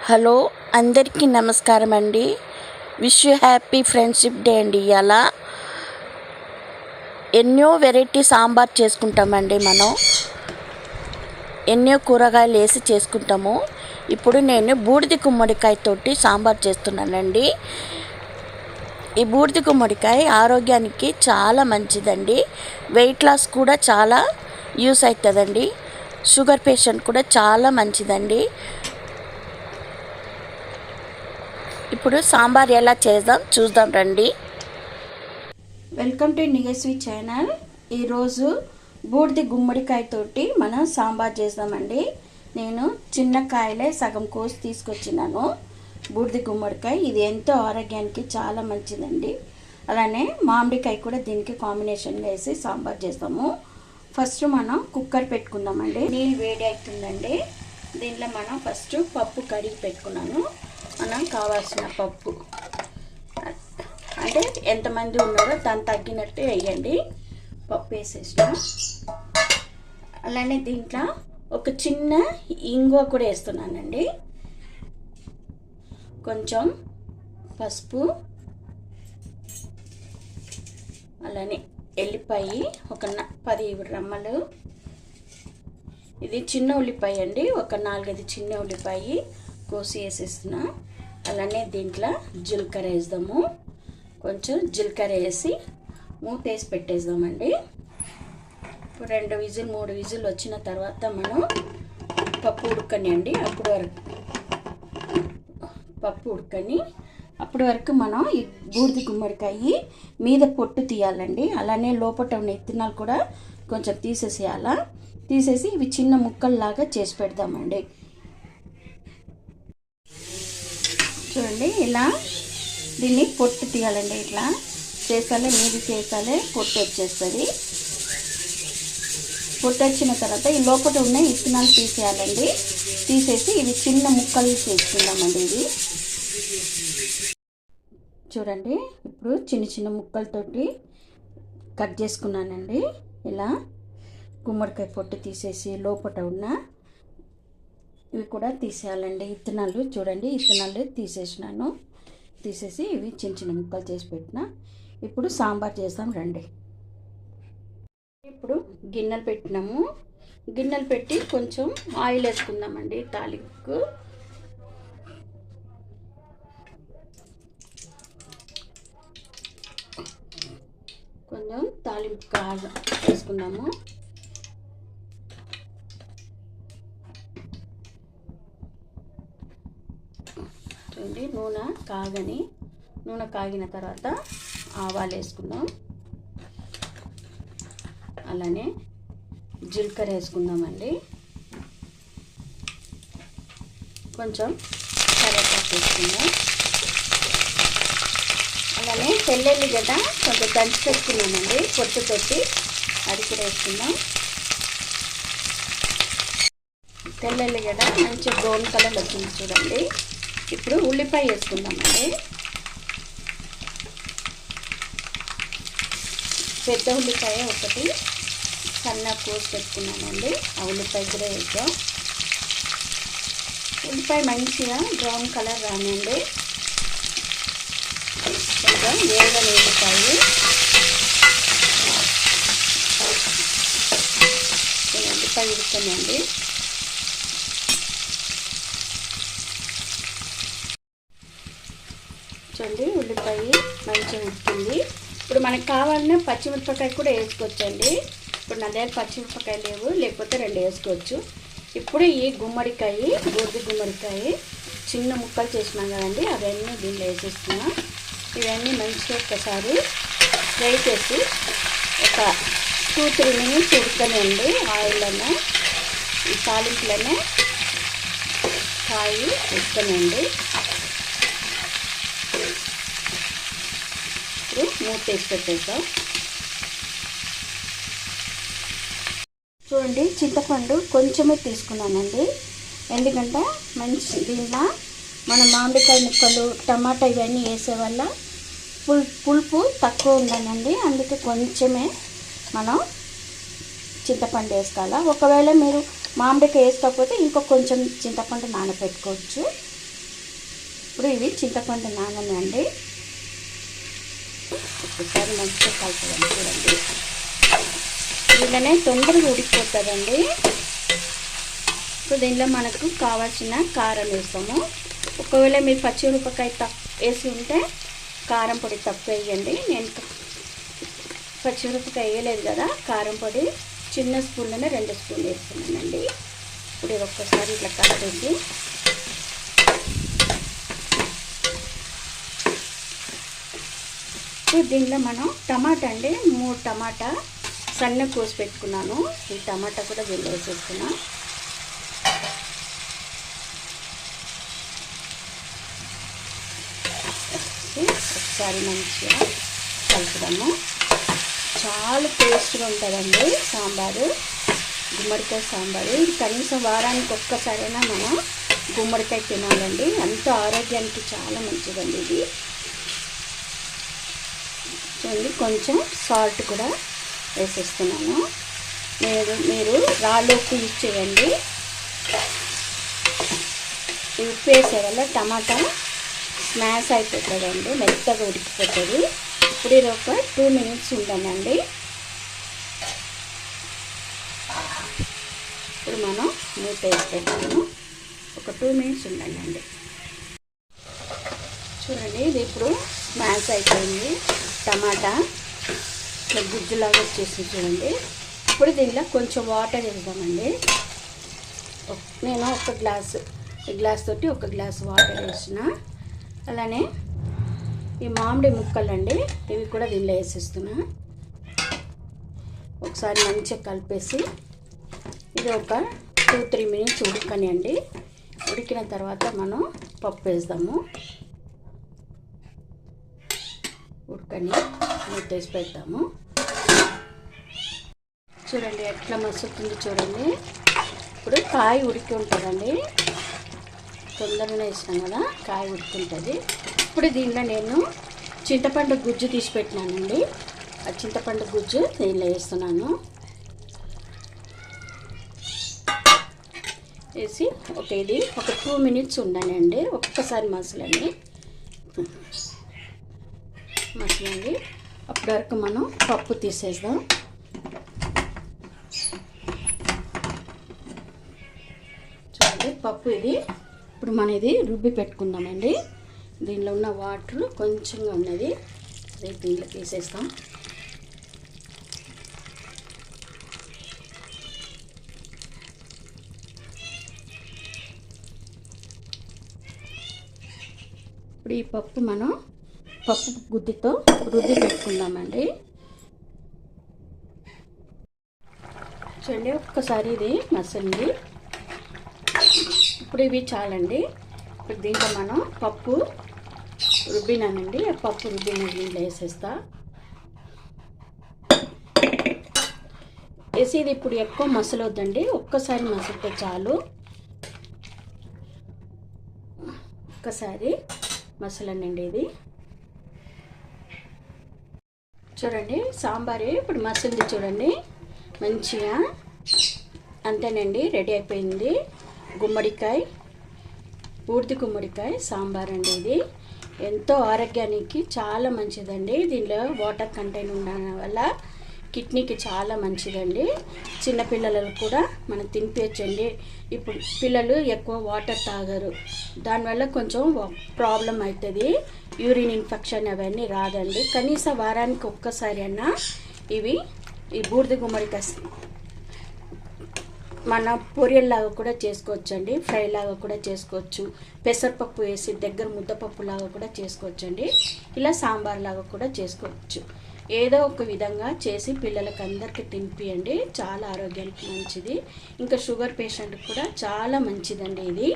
Hello, అందరికీ నమస్కారం అండి. Wish you happy friendship day అండి. ఇవాళ ఎన్నో వెరైటీ సాంబార్ చేసుకుంటామండి. మనం ఎన్నో కూరగాయలు వేసి చేసుకుంటాము. ఇప్పుడు నేను బూడిద గుమ్మడికాయతోటి సాంబార్ చేస్తున్నానండి. ఈ బూడిద గుమ్మడికాయ ఆరోగ్యానికి చాలా మంచిదండి. వెయిట్ లాస్ కూడా చాలా యూస్ అవుతుందండి. షుగర్ పేషెంట్ కూడా చాలా మంచిదండి. ఇప్పుడు సాంబార్ ఎలా చేద్దాం చూద్దాం రండి. Welcome to Nigaswi channel. ఈరోజు బూడిద గుమ్మడికాయతోటి మనం సాంబార్ చేద్దామండి. నేను చిన్న కాయలే సగం కోసి తీసుకొచ్చినాను. బూడిద గుమ్మడికాయ ఇది ఎంతో ఆరోగ్యానికి చాలా మంచిదండి. అలానే మామిడికాయ కూడా దీనికి కాంబినేషన్గా వేసి సాంబార్ చేస్తాము. ఫస్ట్ మనం కుక్కర్ పెట్టుకుందామండి. నీళ్ళు వేడి అవుతుందండి. దీనిలో మనం ఫస్ట్ పప్పు కడిగి పెట్టుకున్నాను. మనం కావాల్సిన పప్పు అంటే ఎంతమంది ఉన్నారో దాన్ని తగ్గినట్టు వేయండి. పప్పు వేసేసిన అలానే దీంట్లో ఒక చిన్న ఇంగువ కూడా వేస్తున్నానండి. కొంచెం పసుపు, అలానే ఎల్లిపాయ ఒక 10 రెమ్మలు. ఇది చిన్న ఉల్లిపాయ అండి. ఒక 4-5 చిన్న ఉల్లిపాయ కోసి వేసేస్తున్నా. అలానే దీంట్లో జీలకర్ర వేద్దాము. కొంచెం జీలకర్ర వేసి మూత వేసి పెట్టేద్దామండి. 2 విజిల్ 3 విజిల్ వచ్చిన తర్వాత మనం పప్పు ఉడకనియండి. పప్పు ఉడకని అప్పటి వరకు మనం ఈ బూడిద గుమ్మడికాయ మీద పొట్టు తీయాలండి. అలానే లోపల ఉన్న ఇత్తనాలు కూడా కొంచెం తీసేసి ఇవి చిన్న ముక్కల్లాగా చేసి పెడదామండి. చూడండి, ఇలా దీన్ని పొట్టు తీయాలండి. ఇట్లా చేసాలే మీది చేసాలే పొట్టు వచ్చేస్తుంది. పొట్టు వచ్చిన తర్వాత ఈ లోపల ఉన్న ఇత్తనాలు తీసేయాలండి. తీసేసి ఇవి చిన్న ముక్కలు చేసుకుందామండి. ఇది చూడండి, ఇప్పుడు చిన్న చిన్న ముక్కలతోటి కట్ చేసుకున్నానండి. ఇలా గుమ్మడికాయ పొట్టు తీసేసి లోపల ఉన్న ఇవి కూడా తీసేయాలండి. ఇత్తనాలు చూడండి, ఇత్తనాలు తీసేసినాను. తీసేసి ఇవి చిన్న చిన్న ముక్కలు చేసి పెట్టిన. ఇప్పుడు సాంబార్ చేద్దాం రండి. ఇప్పుడు గిన్నెలు పెట్టినాము. గిన్నెలు పెట్టి కొంచెం ఆయిల్ వేసుకుందామండి. తాలింపుకు కొంచెం తాలింపు వేసుకున్నాము. చూడండి, నూనె కాగిన తర్వాత ఆవాలు వేసుకుందాం. అలానే జీలకర్ర వేసుకుందామండి. కొంచెం కరివేపాకు వేసుకుందాం. అలానే తెల్లెల్లిగడ్డ కొంచెం దంచి పెట్టుకున్నామండి పొట్టు పెట్టి, అది కూడా వేసుకుందాం. తెల్లెల్లిగడ్డ మంచి బ్రౌన్ కలర్ వచ్చింది చూడండి. ఇప్పుడు ఉల్లిపాయ వేసుకుందామండి. పెద్ద ఉల్లిపాయ ఒకటి సన్నగా కోసి పెట్టుకున్నామండి. ఆ ఉల్లిపాయ కూడా వేద్దాం. ఉల్లిపాయ మంచిగా బ్రౌన్ కలర్ రానండి. కొంచెం వేగని ఉల్లిపాయ ఉడుతుందండి. చూడండి, ఉల్లిపాయ మంచిగా ఉడుతుంది. ఇప్పుడు మనకు కావాలన్నా పచ్చిమిరపకాయ కూడా వేసుకోవచ్చండి. ఇప్పుడు నా దగ్గర పచ్చిమిరపకాయ లేవు, లేకపోతే 2 వేసుకోవచ్చు. ఇప్పుడు ఈ బూడిద గుమ్మడికాయ చిన్న ముక్కలు చేసినాం కదండి, అవన్నీ దీనిలో వేసేస్తున్నా. ఇవన్నీ మంచిగా ఒక్కసారి ఫ్రై చేసి ఒక 2-3 మినిట్స్ ఉడకనండి. ఆయిల్లోనే ఈ తాలింపులోనే కాయ ఉడకనండి. ఇప్పుడు మూత వేసి పెట్టేద్దాం. చూడండి, చింతపండు కొంచెమే తీసుకున్నానండి. ఎందుకంటే మంచి దీనిలో మన మామిడికాయ ముక్కలు టమాటా ఇవన్నీ వేసే వల్ల పులుపు తక్కువ ఉండాలండి. అందుకే కొంచెమే మనం చింతపండు వేసుకోవాలి. ఒకవేళ మీరు మామిడికాయ వేసుకోకపోతే ఇంకో కొంచెం చింతపండు నానబెట్టుకోవచ్చు. ఇప్పుడు ఇవి చింతపండు నానని అండి. ఒకసారి మంచిగా కలుపుదాం. చూడండి, దీనిలోనే తొందరగా ఉడికిపోతుందండి. ఇప్పుడు దీనిలో మనకు కావాల్సిన కారం వేస్తాము. ఒకవేళ మీరు పచ్చిమిరపకాయ వేసి ఉంటే కారం పొడి తక్కువ వేయండి. నేను పచ్చిమిరపకాయ వేయలేదు కదా, కారం పొడి చిన్న స్పూన్లోనే 2 స్పూన్లు వేస్తున్నానండి. ఇప్పుడు ఇది ఒక్కసారి ఇట్లా కలిపేసి దీనిలో మనం టమాటా అండి, 3 టమాటా సన్న కోసి పెట్టుకున్నాను. ఈ టమాటా కూడా దీనిలో వేసేస్తున్నా. ఒకసారి మంచిగా కలుపుదాము. చాలా టేస్ట్గా ఉంటుందండి సాంబారు, గుమ్మడికాయ సాంబారు. ఇది కనీసం వారానికి ఒక్కసారైనా మనం గుమ్మడికాయ తినాలండి. అంత ఆరోగ్యానికి చాలా మంచిదండి ఇది. చూడండి, కొంచెం సాల్ట్ కూడా వేసేస్తున్నాను. మీరు రాళ్ళు ఉప్పు యూజ్ చేయండి. ఈ ఉప్పు వేసే వల్ల టమాటా స్మాష్ అయిపోతుందండి, మెత్తగా ఉడికిపోతుంది. ఇప్పుడు ఇది ఒక 2 మినిట్స్ ఉండనండి. ఇప్పుడు మనం మూత వేసి పెడతాము. ఒక 2 మినిట్స్ ఉండండి. చూడండి, ఇది ఇప్పుడు స్మాష్ అయిపోయింది. టమాటా ఇట్లా గుజ్జులాగా వచ్చేసి చూడండి. ఇప్పుడు దీనిలో కొంచెం వాటర్ వేద్దామండి. నేను ఒక గ్లాస్ తోటి 1 గ్లాస్ వాటర్ వేసిన. అలానే ఈ మామిడి ముక్కలండి, ఇవి కూడా దీనిలో వేసేస్తున్నా. ఒకసారి మంచిగా కలిపేసి ఇది ఒక 2-3 మినిట్స్ ఉడకనియండి. ఉడికిన తర్వాత మనం పప్పు వేద్దాము. ఉడకని మూత వేసి పెడతాము. చూడండి ఎట్లా మసులుతుంది చూడండి. ఇప్పుడు కాయ ఉడికి ఉంటుందండి, తొందరగానే వేసినాం కదా, కాయ ఉడుకుంటుంది. ఇప్పుడు దీనిలో నేను చింతపండు గుజ్జు తీసి పెట్టినానండి. ఆ చింతపండు గుజ్జు దీనిలో వేస్తున్నాను. వేసి ఇది ఒక 2 మినిట్స్ ఉండనండి. ఒక్కసారి మసలండి. అప్పటి వరకు మనం పప్పు తీసేద్దాం. చూడండి, పప్పు ఇది ఇప్పుడు మనం ఇది రుబ్బి పెట్టుకుందామండి. దీనిలో ఉన్న వాటర్ కొంచెంగా ఉన్నది, రేపు దీంట్లో తీసేస్తాం. ఇప్పుడు ఈ పప్పు మనం పప్పు గుద్దితో రుద్ది పెట్టుకుందామండి. చూడండి, ఒక్కసారి ఇది మసలింది. ఇప్పుడు ఇవి చాలండి. ఇప్పుడు దీంట్లో మనం పప్పు రుబ్బినానండి, ఆ పప్పు రుబ్బిన దీంట్లో వేసేస్తా. వేసి ఇది ఇప్పుడు ఎక్కువ మసలొద్దండి, ఒక్కసారి మసిలితే చాలు. ఒక్కసారి మసలనండి. ఇది చూడండి, సాంబారు ఇప్పుడు మసిలింది చూడండి మంచిగా. అంతేనండి, రెడీ అయిపోయింది. బూడిద గుమ్మడికాయ సాంబార్ అండి. ఇది ఎంతో ఆరోగ్యానికి చాలా మంచిదండి. దీనిలో వాటర్ కంటెంట్ ఉండడం వల్ల కిడ్నీకి చాలా మంచిదండి. చిన్నపిల్లలకు కూడా మనం తినిపించండి. ఇప్పుడు పిల్లలు ఎక్కువ వాటర్ తాగరు, దానివల్ల కొంచెం ప్రాబ్లం అవుతుంది. యూరిన్ ఇన్ఫెక్షన్ అవన్నీ రాదండి. కనీసం వారానికి ఒక్కసారి అన్నా ఈ బూడిద గుమ్మడికాయ మన పొరియల్లాగా కూడా చేసుకోవచ్చండి, ఫ్రై లాగా కూడా చేసుకోవచ్చు, పెసరపప్పు వేసి దగ్గర ముద్దపప్పు లాగా కూడా చేసుకోవచ్చండి, ఇలా సాంబార్ లాగా కూడా చేసుకోవచ్చు. ఏదో ఒక విధంగా చేసి పిల్లలకి అందరికీ తినిపియండి, చాలా ఆరోగ్యానికి మంచిది. ఇంకా షుగర్ పేషెంట్కి కూడా చాలా మంచిదండి ఇది.